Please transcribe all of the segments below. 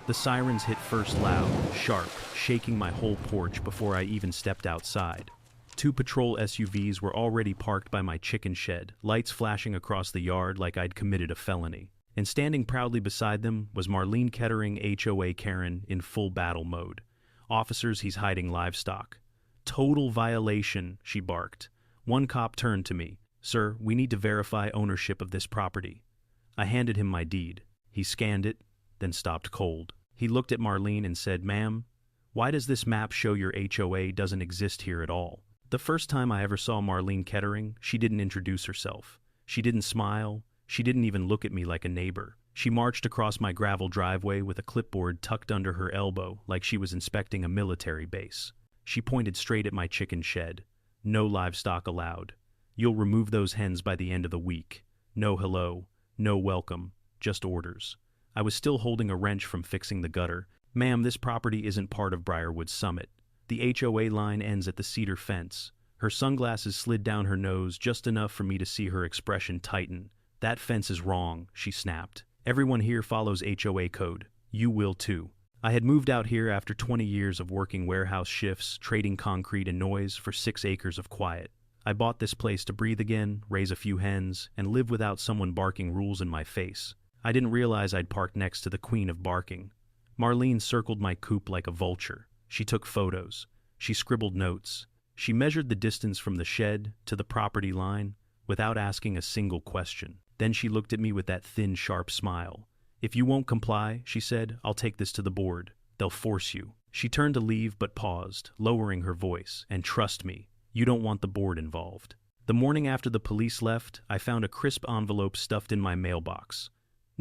The sirens hit first loud, sharp, shaking my whole porch before I even stepped outside. 2 patrol SUVs were already parked by my chicken shed, lights flashing across the yard like I'd committed a felony. And standing proudly beside them was Marlene Kettering, HOA Karen, in full battle mode. "Officers, he's hiding livestock." "Total violation," she barked. One cop turned to me. "Sir, we need to verify ownership of this property." I handed him my deed. He scanned it, then stopped cold. He looked at Marlene and said, "Ma'am, why does this map show your HOA doesn't exist here at all?" The first time I ever saw Marlene Kettering, she didn't introduce herself. She didn't smile. She didn't even look at me like a neighbor. She marched across my gravel driveway with a clipboard tucked under her elbow like she was inspecting a military base. She pointed straight at my chicken shed. "No livestock allowed. You'll remove those hens by the end of the week. No hello, no welcome, just orders." I was still holding a wrench from fixing the gutter. "Ma'am, this property isn't part of Briarwood Summit. The HOA line ends at the cedar fence." Her sunglasses slid down her nose just enough for me to see her expression tighten. "That fence is wrong," she snapped. "Everyone here follows HOA code. You will too." I had moved out here after 20 years of working warehouse shifts, trading concrete and noise for 6 acres of quiet. I bought this place to breathe again, raise a few hens, and live without someone barking rules in my face. I didn't realize I'd parked next to the queen of barking. Marlene circled my coop like a vulture. She took photos. She scribbled notes. She measured the distance from the shed to the property line without asking a single question. Then she looked at me with that thin, sharp smile. "If you won't comply," she said, "I'll take this to the board. They'll force you." She turned to leave but paused, lowering her voice. "And trust me, you don't want the board involved." The morning after the police left, I found a crisp envelope stuffed in my mailbox.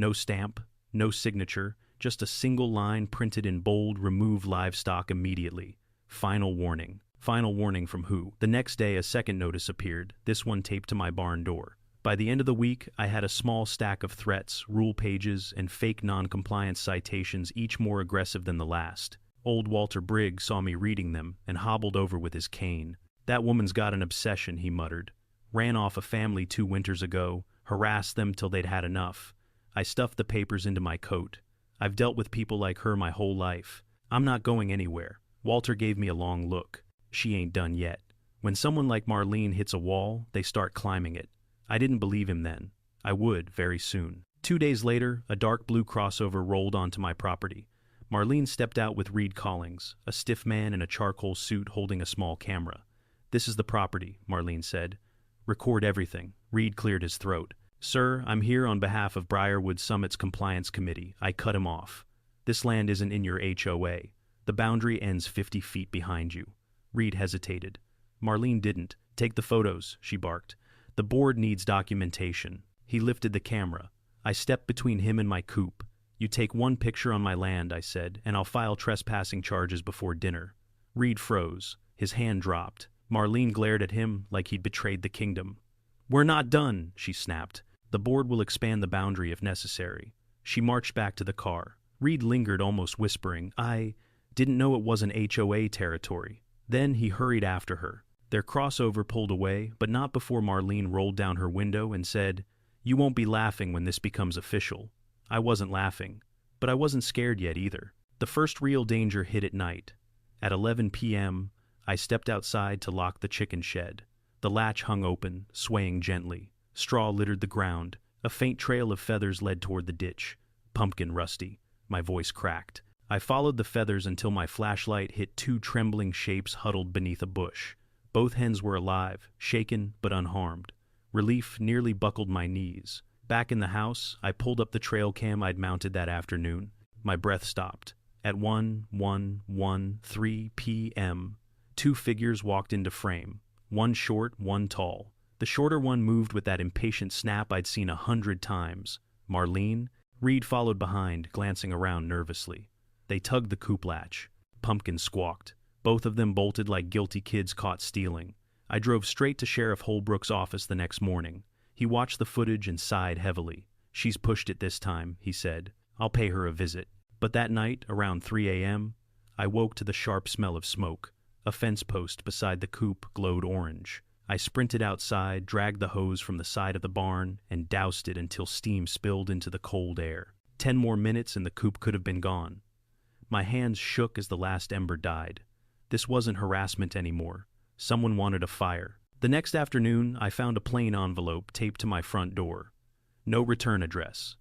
No stamp, no signature, just a single line printed in bold, "Remove livestock immediately. Final warning." Final warning from who? The next day a second notice appeared, this one taped to my barn door. By the end of the week, I had a small stack of threats, rule pages, and fake non-compliance citations, each more aggressive than the last. Old Walter Briggs saw me reading them and hobbled over with his cane. "That woman's got an obsession," he muttered. "Ran off a family 2 winters ago, harassed them till they'd had enough." I stuffed the papers into my coat. "I've dealt with people like her my whole life. I'm not going anywhere." Walter gave me a long look. "She ain't done yet." When someone like Marlene hits a wall, they start climbing it. I didn't believe him then. I would, very soon. 2 days later, a dark blue crossover rolled onto my property. Marlene stepped out with Reed Collings, a stiff man in a charcoal suit holding a small camera. "This is the property," Marlene said. "Record everything." Reed cleared his throat. "Sir, I'm here on behalf of Briarwood Summit's Compliance Committee." I cut him off. "This land isn't in your HOA. The boundary ends 50 feet behind you." Reed hesitated. Marlene didn't. "Take the photos," she barked. "The board needs documentation." He lifted the camera. I stepped between him and my coop. "You take 1 picture on my land," I said, "and I'll file trespassing charges before dinner." Reed froze. His hand dropped. Marlene glared at him like he'd betrayed the kingdom. "We're not done," she snapped. "The board will expand the boundary if necessary." She marched back to the car. Reed lingered, almost whispering, "I didn't know it wasn't HOA territory." Then he hurried after her. Their crossover pulled away, but not before Marlene rolled down her window and said, "You won't be laughing when this becomes official." I wasn't laughing, but I wasn't scared yet either. The first real danger hit at night. At 11 p.m., I stepped outside to lock the chicken shed. The latch hung open, swaying gently. Straw littered the ground. A faint trail of feathers led toward the ditch. "Pumpkin, Rusty." My voice cracked. I followed the feathers until my flashlight hit 2 trembling shapes huddled beneath a bush. Both hens were alive, shaken but unharmed. Relief nearly buckled my knees. Back in the house, I pulled up the trail cam I'd mounted that afternoon. My breath stopped. At 1:1:13 p.m., 2 figures walked into frame. One short, one tall. The shorter one moved with that impatient snap I'd seen 100 times. Marlene? Reed followed behind, glancing around nervously. They tugged the coop latch. Pumpkin squawked. Both of them bolted like guilty kids caught stealing. I drove straight to Sheriff Holbrook's office the next morning. He watched the footage and sighed heavily. "She's pushed it this time," he said. "I'll pay her a visit." But that night, around 3 a.m., I woke to the sharp smell of smoke. A fence post beside the coop glowed orange. I sprinted outside, dragged the hose from the side of the barn, and doused it until steam spilled into the cold air. 10 more minutes and the coop could have been gone. My hands shook as the last ember died. This wasn't harassment anymore. Someone wanted a fire. The next afternoon, I found a plain envelope taped to my front door. No return address.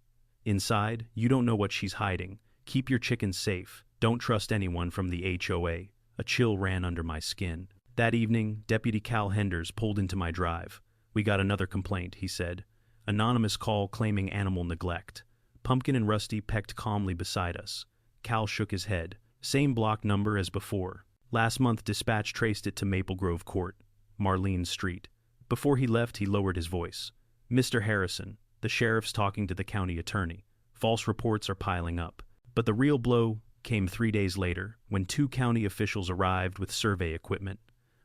Inside, you don't know what she's hiding. Keep your chickens safe. Don't trust anyone from the HOA. A chill ran under my skin. That evening, Deputy Cal Henders pulled into my drive. We got another complaint, he said. Anonymous call claiming animal neglect. Pumpkin and Rusty pecked calmly beside us. Cal shook his head. Same block number as before. Last month, dispatch traced it to Maple Grove Court, Marlene Street. Before he left, he lowered his voice. Mr. Harrison, the sheriff's talking to the county attorney. False reports are piling up. But the real blow came 3 days later, when 2 county officials arrived with survey equipment.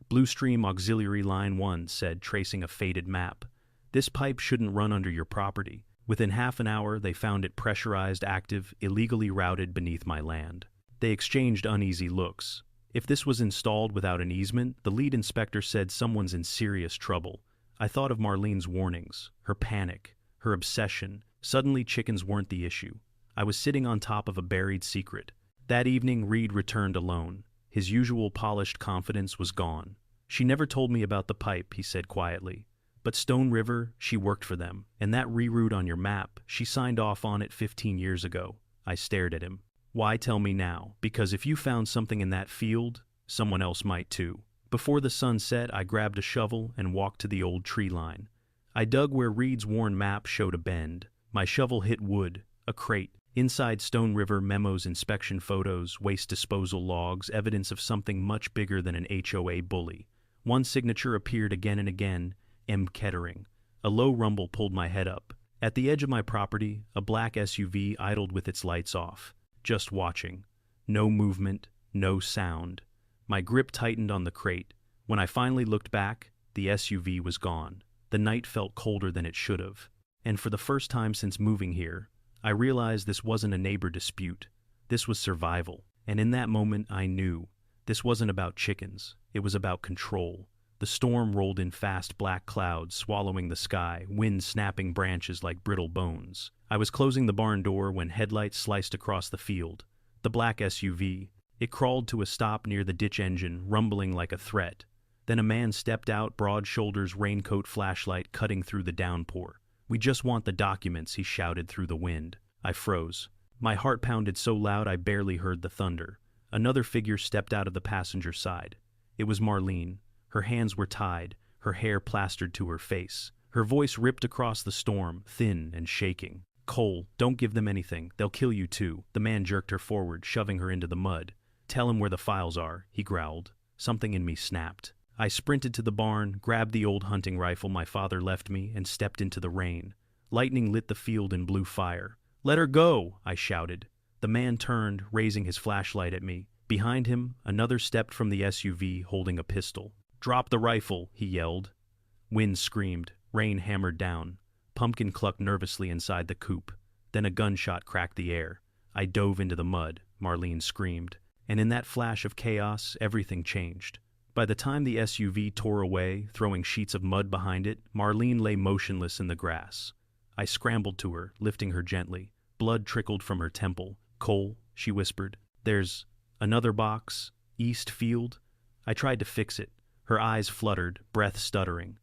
Blue Stream Auxiliary Line 1 said, tracing a faded map. This pipe shouldn't run under your property. Within half an hour, they found it pressurized, active, illegally routed beneath my land. They exchanged uneasy looks. If this was installed without an easement, the lead inspector said someone's in serious trouble. I thought of Marlene's warnings, her panic, her obsession. Suddenly, chickens weren't the issue. I was sitting on top of a buried secret. That evening, Reed returned alone. His usual polished confidence was gone. She never told me about the pipe, he said quietly. But Stone River, she worked for them. And that reroute on your map, she signed off on it 15 years ago. I stared at him. Why tell me now? Because if you found something in that field, someone else might too. Before the sun set, I grabbed a shovel and walked to the old tree line. I dug where Reed's worn map showed a bend. My shovel hit wood, a crate. Inside Stone River, memos, inspection photos, waste disposal logs, evidence of something much bigger than an HOA bully. One signature appeared again and again, M. Kettering. A low rumble pulled my head up. At the edge of my property, a black SUV idled with its lights off. Just watching. No movement, no sound. My grip tightened on the crate. When I finally looked back, the SUV was gone. The night felt colder than it should have. And for the first time since moving here, I realized this wasn't a neighbor dispute. This was survival. And in that moment, I knew. This wasn't about chickens. It was about control. The storm rolled in fast black clouds, swallowing the sky, wind snapping branches like brittle bones. I was closing the barn door when headlights sliced across the field. The black SUV. It crawled to a stop near the ditch engine, rumbling like a threat. Then a man stepped out, broad shoulders, raincoat, flashlight cutting through the downpour. "We just want the documents," he shouted through the wind. I froze. My heart pounded so loud I barely heard the thunder. Another figure stepped out of the passenger side. It was Marlene. Her hands were tied, her hair plastered to her face. Her voice ripped across the storm, thin and shaking. "Cole, don't give them anything. They'll kill you too." The man jerked her forward, shoving her into the mud. "Tell him where the files are," he growled. Something in me snapped. I sprinted to the barn, grabbed the old hunting rifle my father left me, and stepped into the rain. Lightning lit the field in blue fire. "Let her go!" I shouted. The man turned, raising his flashlight at me. Behind him, another stepped from the SUV, holding a pistol. "Drop the rifle," he yelled. Wind screamed. Rain hammered down. Pumpkin clucked nervously inside the coop. Then a gunshot cracked the air. I dove into the mud. Marlene screamed. And in that flash of chaos, everything changed. By the time the SUV tore away, throwing sheets of mud behind it, Marlene lay motionless in the grass. I scrambled to her, lifting her gently. Blood trickled from her temple. "Cole," she whispered. "There's another box, East Field." I tried to fix it. Her eyes fluttered, breath stuttering.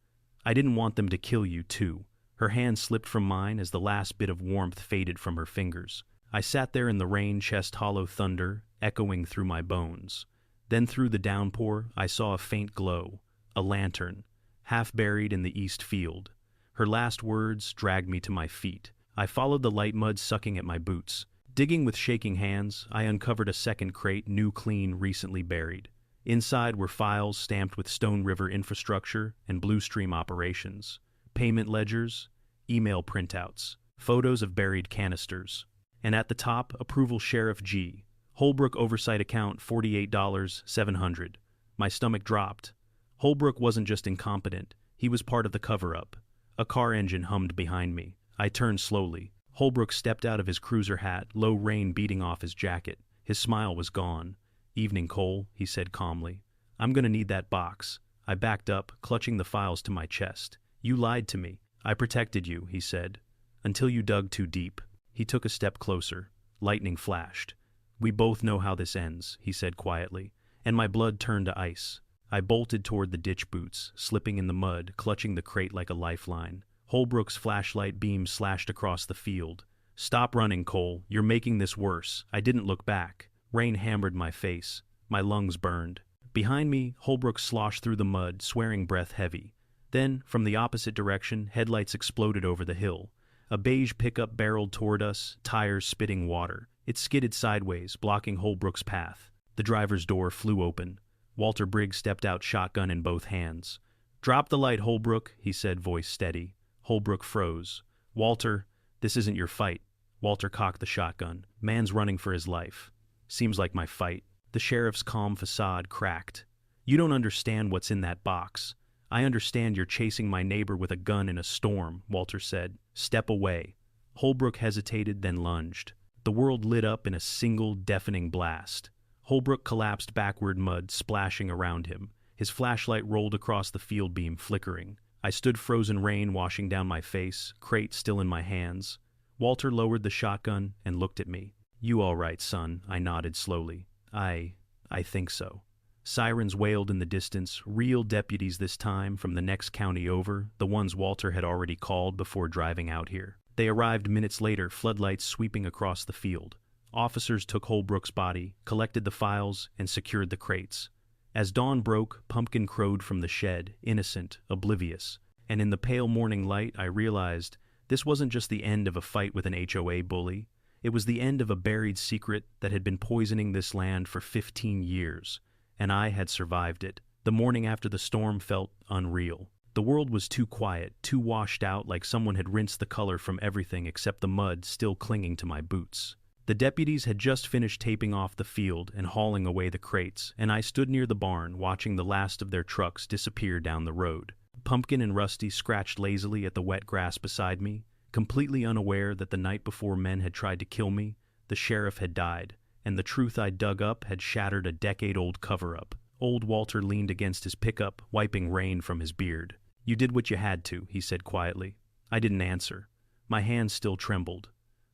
"I didn't want them to kill you, too." Her hand slipped from mine as the last bit of warmth faded from her fingers. I sat there in the rain, chest hollow thunder echoing through my bones. Then through the downpour, I saw a faint glow, a lantern, half buried in the East Field. Her last words dragged me to my feet. I followed the light mud sucking at my boots. Digging with shaking hands, I uncovered a second crate, new, clean, recently buried. Inside were files stamped with Stone River infrastructure and Blue Stream operations, payment ledgers, email printouts, photos of buried canisters. And at the top, approval Sheriff G. Holbrook oversight account $48,700. My stomach dropped. Holbrook wasn't just incompetent, he was part of the cover-up. A car engine hummed behind me. I turned slowly. Holbrook stepped out of his cruiser hat, low rain beating off his jacket. His smile was gone. "Evening, Cole," he said calmly. "I'm gonna need that box." I backed up, clutching the files to my chest. "You lied to me." "I protected you," he said, "until you dug too deep." He took a step closer. Lightning flashed. We both know how this ends, he said quietly, and my blood turned to ice. I bolted toward the ditch boots, slipping in the mud, clutching the crate like a lifeline. Holbrook's flashlight beam slashed across the field. Stop running, Cole. You're making this worse. I didn't look back. Rain hammered my face. My lungs burned. Behind me, Holbrook sloshed through the mud, swearing breath heavy. Then, from the opposite direction, headlights exploded over the hill. A beige pickup barreled toward us, tires spitting water. It skidded sideways, blocking Holbrook's path. The driver's door flew open. Walter Briggs stepped out, shotgun in both hands. "Drop the light, Holbrook," he said, voice steady. Holbrook froze. "Walter, this isn't your fight." Walter cocked the shotgun. "Man's running for his life." "Seems like my fight." The sheriff's calm facade cracked. "You don't understand what's in that box." "I understand you're chasing my neighbor with a gun in a storm," Walter said. "Step away." Holbrook hesitated, then lunged. The world lit up in a single, deafening blast. Holbrook collapsed backward, mud splashing around him. His flashlight rolled across the field beam, flickering. I stood, frozen rain washing down my face, crate still in my hands. Walter lowered the shotgun and looked at me. "You all right, son?" I nodded slowly. I think so." Sirens wailed in the distance, real deputies this time from the next county over, the ones Walter had already called before driving out here. They arrived minutes later, floodlights sweeping across the field. Officers took Holbrook's body, collected the files, and secured the crates. As dawn broke, Pumpkin crowed from the shed, innocent, oblivious. And in the pale morning light, I realized this wasn't just the end of a fight with an HOA bully. It was the end of a buried secret that had been poisoning this land for 15 years. And I had survived it. The morning after the storm felt unreal. The world was too quiet, too washed out, like someone had rinsed the color from everything except the mud still clinging to my boots. The deputies had just finished taping off the field and hauling away the crates, and I stood near the barn watching the last of their trucks disappear down the road. Pumpkin and Rusty scratched lazily at the wet grass beside me, completely unaware that the night before men had tried to kill me, the sheriff had died, and the truth I'd dug up had shattered a decade-old cover-up. Old Walter leaned against his pickup, wiping rain from his beard. "You did what you had to," he said quietly. I didn't answer. My hands still trembled.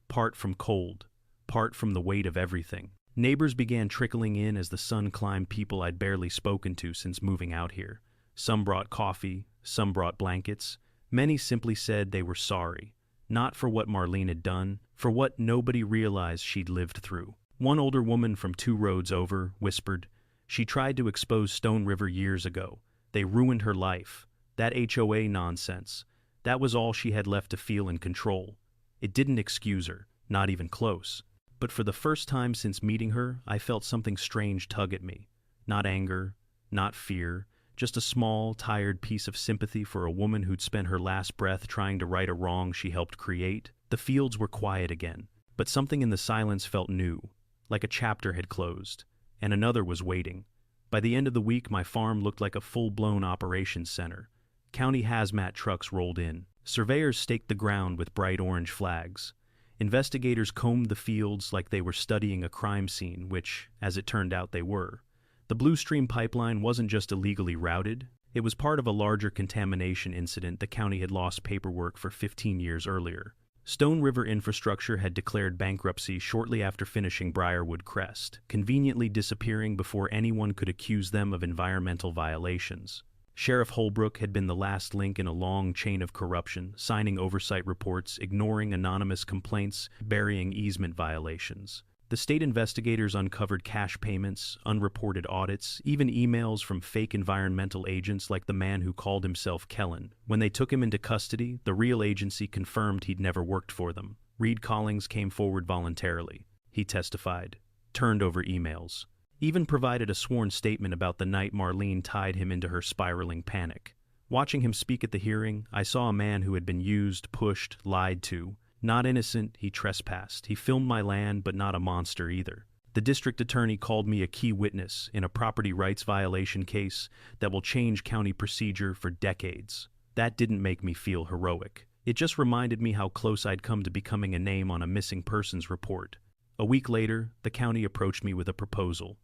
Part from cold, part from the weight of everything. Neighbors began trickling in as the sun climbed, people I'd barely spoken to since moving out here. Some brought coffee, some brought blankets. Many simply said they were sorry. Not for what Marlene had done, for what nobody realized she'd lived through. One older woman from 2 roads over whispered, "She tried to expose Stone River years ago. They ruined her life. That HOA nonsense. That was all she had left to feel in control." It didn't excuse her, not even close. But for the first time since meeting her, I felt something strange tug at me. Not anger, not fear, just a small, tired piece of sympathy for a woman who'd spent her last breath trying to right a wrong she helped create. The fields were quiet again, but something in the silence felt new, like a chapter had closed, and another was waiting. By the end of the week, my farm looked like a full-blown operations center. County hazmat trucks rolled in. Surveyors staked the ground with bright orange flags. Investigators combed the fields like they were studying a crime scene, which, as it turned out, they were. The Blue Stream pipeline wasn't just illegally routed. It was part of a larger contamination incident the county had lost paperwork for 15 years earlier. Stone River Infrastructure had declared bankruptcy shortly after finishing Briarwood Crest, conveniently disappearing before anyone could accuse them of environmental violations. Sheriff Holbrook had been the last link in a long chain of corruption, signing oversight reports, ignoring anonymous complaints, burying easement violations. The state investigators uncovered cash payments, unreported audits, even emails from fake environmental agents like the man who called himself Kellen. When they took him into custody, the real agency confirmed he'd never worked for them. Reed Collings came forward voluntarily. He testified, turned over emails, even provided a sworn statement about the night Marlene tied him into her spiraling panic. Watching him speak at the hearing, I saw a man who had been used, pushed, lied to. Not innocent, he trespassed. He filmed my land, but not a monster either. The district attorney called me a key witness in a property rights violation case that will change county procedure for decades. That didn't make me feel heroic. It just reminded me how close I'd come to becoming a name on a missing persons report. A week later, the county approached me with a proposal.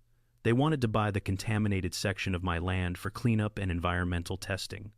They wanted to buy the contaminated section of my land for cleanup and environmental testing.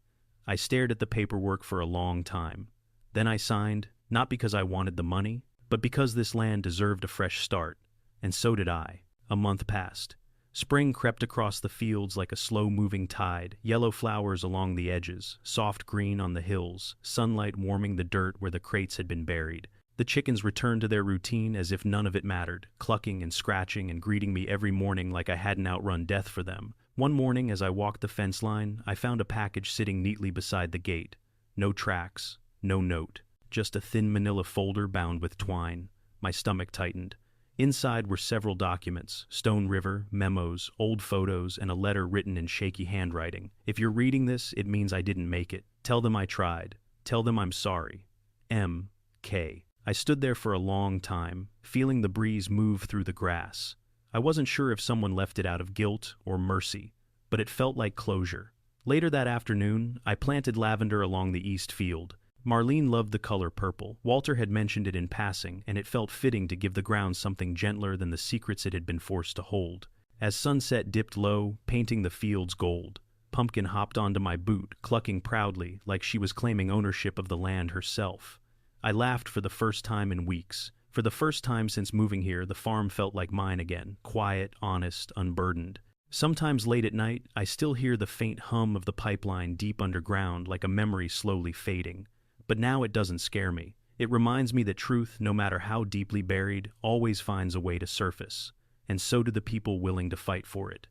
I stared at the paperwork for a long time. Then I signed, not because I wanted the money, but because this land deserved a fresh start, And so did I. A month passed. Spring crept across the fields like a slow-moving tide, yellow flowers along the edges, soft green on the hills, sunlight warming the dirt where the crates had been buried. The chickens returned to their routine as if none of it mattered, clucking and scratching and greeting me every morning like I hadn't outrun death for them. One morning, as I walked the fence line, I found a package sitting neatly beside the gate. No tracks, no note, just a thin manila folder bound with twine. My stomach tightened. Inside were several documents, Stone River, memos, old photos, and a letter written in shaky handwriting. If you're reading this, it means I didn't make it. Tell them I tried. Tell them I'm sorry. M.K. I stood there for a long time, feeling the breeze move through the grass. I wasn't sure if someone left it out of guilt or mercy, but it felt like closure. Later that afternoon, I planted lavender along the east field. Marlene loved the color purple. Walter had mentioned it in passing, and it felt fitting to give the ground something gentler than the secrets it had been forced to hold. As sunset dipped low, painting the fields gold, Pumpkin hopped onto my boot, clucking proudly, like she was claiming ownership of the land herself. I laughed for the first time in weeks. For the first time since moving here, the farm felt like mine again, quiet, honest, unburdened. Sometimes late at night, I still hear the faint hum of the pipeline deep underground, like a memory slowly fading. But now it doesn't scare me. It reminds me that truth, no matter how deeply buried, always finds a way to surface. And so do the people willing to fight for it.